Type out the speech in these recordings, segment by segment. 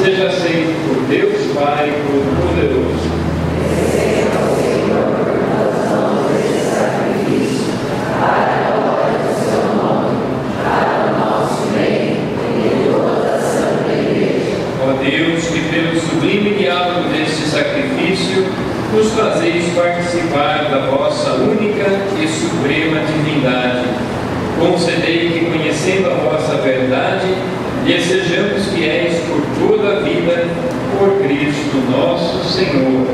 seja aceito por Deus Pai Todo-Poderoso. Deus, que pelo sublime diálogo deste sacrifício nos fazeis participar da vossa única e suprema divindade. Concedei que, conhecendo a vossa verdade, lhe sejamos fiéis por toda a vida, por Cristo nosso Senhor.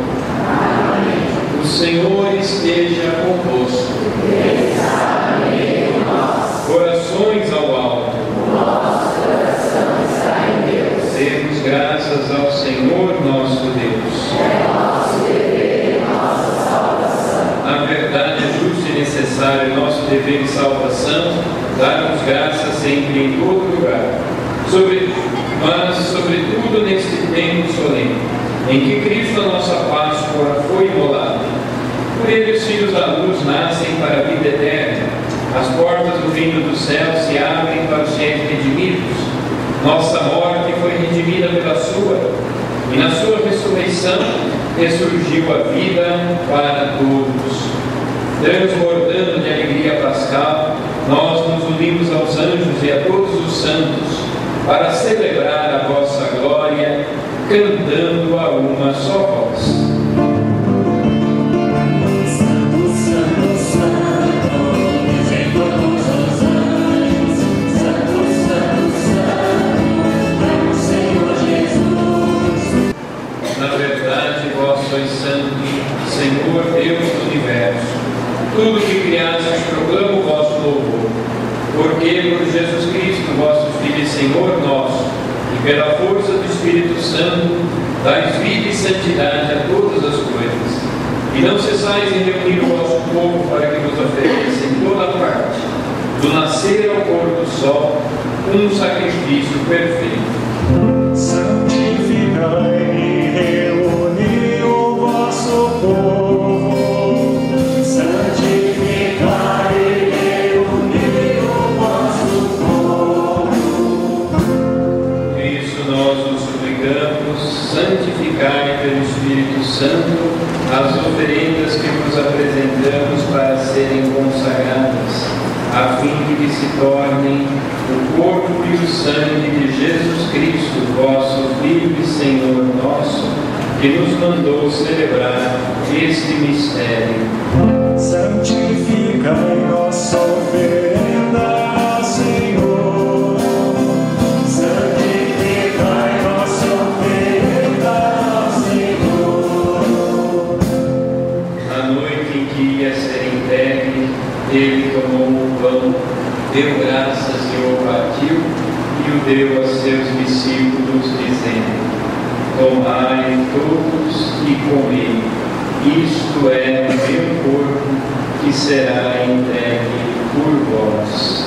Amém. O Senhor esteja convosco. Corações ao alto. Demos graças ao Senhor nosso Deus. É nosso dever e nossa salvação. Na verdade, é justo e necessário nosso dever e salvação darmos graças sempre em todo lugar, mas sobretudo neste tempo solene, em que Cristo, a nossa Páscoa, foi imolado. Por ele os filhos da luz nascem para a vida eterna. As portas do reino do céu se abrem para os fiéis redimidos. Nossa morte foi redimida pela sua, e na sua ressurreição ressurgiu a vida para todos. Transbordando de alegria pascal, nós nos unimos aos anjos e a todos os santos para celebrar a vossa glória, cantando a uma só voz. Sois santo, Senhor Deus do universo. Tudo que criastes proclama o vosso louvor. Porque por Jesus Cristo, vosso Filho e Senhor nosso, e pela força do Espírito Santo, dais vida e santidade a todas as coisas. E não cessais em reunir o vosso povo para que vos ofereça em toda parte, do nascer ao pôr do sol, um sacrifício perfeito. Santificai santificai pelo Espírito Santo as oferendas que vos apresentamos para serem consagradas, a fim de que se tornem o corpo e o sangue de Jesus Cristo, vosso Filho e Senhor nosso, que nos mandou celebrar este mistério. Santificai nossa oferenda, Senhor. Santificai nossa oferenda, Senhor. Na noite em que ia ser entregue, ele tomou o pão, deu graças e o partiu, e o deu a seus discípulos, dizendo: tomai todos e comei, isto é o meu corpo, que será entregue por vós.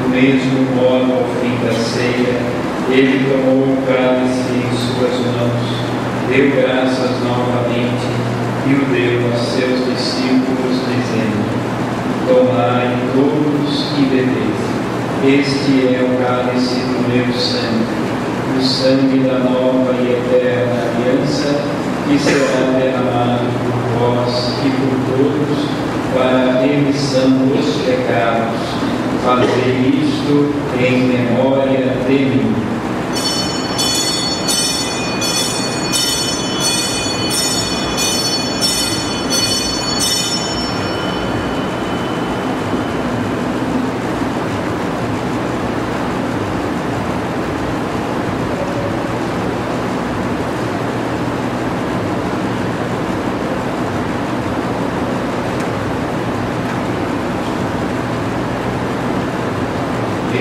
Do mesmo modo, ao fim da ceia, ele tomou o cálice em suas mãos, deu graças novamente e o deu a seus discípulos, dizendo: tomai todos e bebei. Este é o cálice do meu sangue, o sangue da nova e eterna aliança, que será derramado por vós e por todos para a remissão dos pecados. Fazei isto em memória de mim.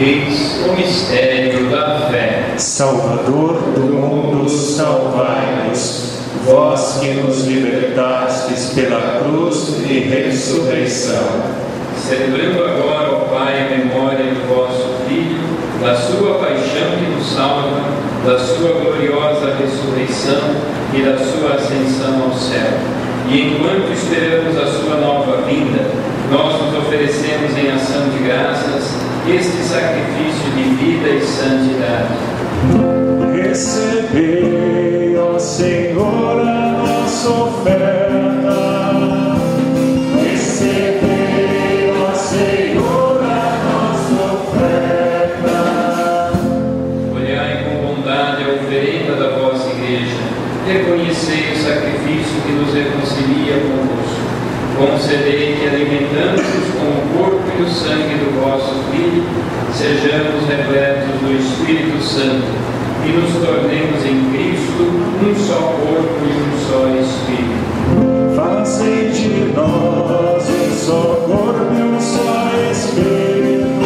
Eis o mistério da fé. Salvador do mundo, salvai-nos. vós que nos libertastes pela cruz e ressurreição. Celebrando agora, ó Pai, a memória do vosso Filho, da sua paixão que nos salva, da sua gloriosa ressurreição e da sua ascensão ao céu. E enquanto esperamos a sua nova vinda, nós nos oferecemos em ação de graças este sacrifício de vida e santidade. Recebei, ó Senhor, a nossa oferta. Recebei, ó Senhor, a nossa oferta. Olhai com bondade a oferenda da vossa Igreja. Reconhecei o sacrifício que nos reconcilia convosco. Concedei que, alimentando-nos com o corpo e o sangue do vosso Filho, sejamos repletos do Espírito Santo e nos tornemos em Cristo um só corpo e um só Espírito. Fazei de nós um só corpo e um só Espírito.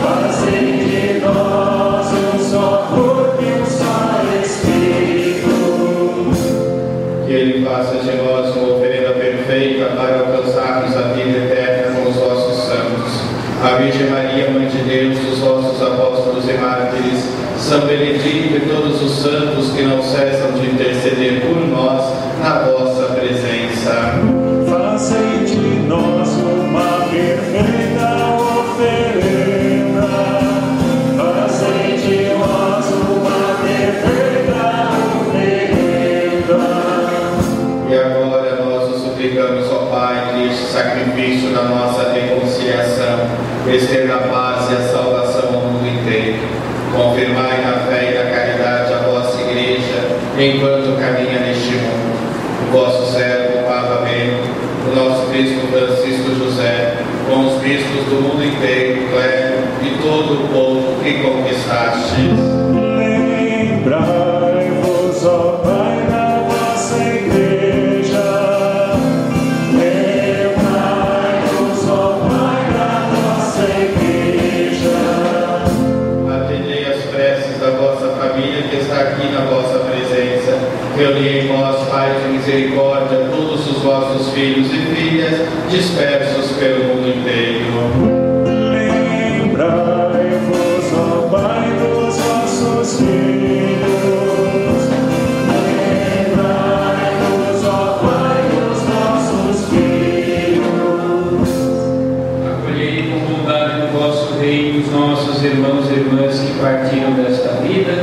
Fazei de nós um só corpo e um só Espírito. Que Ele faça de nós uma oferenda perfeita para alcançarmos a vida eterna com os vossos santos. A Virgem Maria, Mãe de Deus, os vossos apóstolos e mártires, São Benedito e todos os santos que não cessam de interceder por nós na vossa presença. Fazei de nós uma perfeita oferenda. Fazei de nós uma perfeita oferenda. E agora nós os suplicamos, ó Pai, que este sacrifício da nossa reconciliação estenda a paz e a salvação ao mundo inteiro. Confirmai na fé e na caridade a vossa Igreja, enquanto caminha neste mundo. O vosso servo, Papa Bento, o nosso Bispo Francisco José, com os bispos do mundo inteiro, clero e todo o povo que conquistastes. Lembrai-vos, ó Pai, da vossa Igreja. Lembrai-vos, ó Pai, da vossa Igreja. Atendei as preces da vossa família que está aqui na vossa presença. Reuni em vós, Pai de misericórdia, todos os vossos filhos e filhas dispersos pelo mundo inteiro. Lembrai-vos, ó Pai, dos vossos filhos. Lembrai-vos, ó Pai, dos vossos filhos. Acolhei com bondade no vosso reino os nossos irmãos e irmãs que partiram desta vida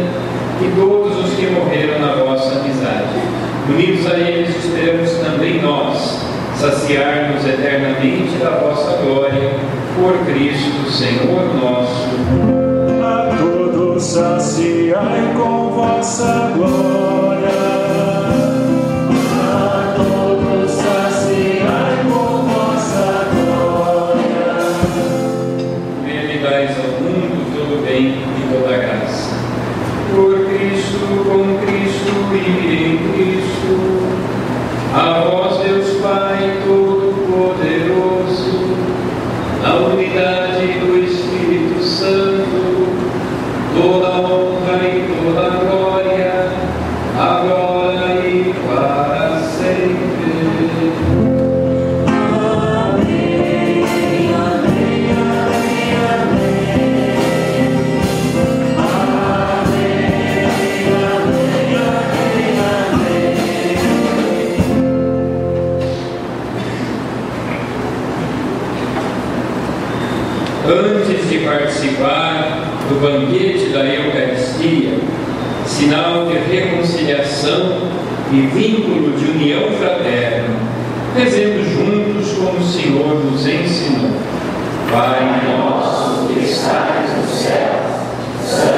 e todos os que morreram na vossa amizade. Unidos a eles, esperamos também nós saciar-nos eternamente da vossa glória, por Cristo, Senhor nosso. A todos saciai com vossa glória. A todos saciai com vossa glória. Nele dais ao mundo todo bem e toda graça. Por Cristo, com Cristo e em Cristo, a vós, Deus Pai Todo-Poderoso, na unidade do Espírito Santo, toda honra e toda glória, agora e para sempre. Antes de participar do banquete da Eucaristia, sinal de reconciliação e vínculo de união fraterna, rezemos juntos como o Senhor nos ensinou. Pai nosso que estais no céu, santificado